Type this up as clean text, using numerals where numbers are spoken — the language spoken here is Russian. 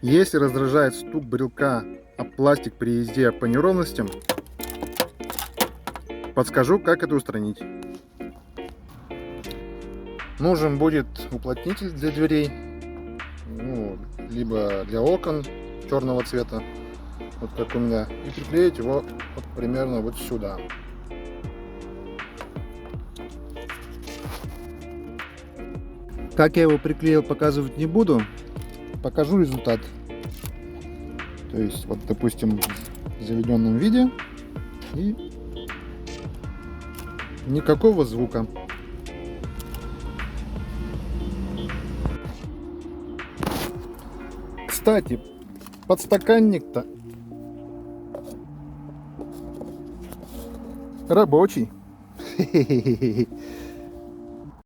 Если раздражает стук брелка об пластик при езде по неровностям, подскажу, как это устранить. Нужен будет уплотнитель для дверей, либо для окон черного цвета, вот как у меня, и приклеить его вот примерно вот сюда. Как я его приклеил, показывать не буду, покажу результат. То есть, вот, допустим, в заведенном виде, и никакого звука. Кстати, подстаканник-то рабочий.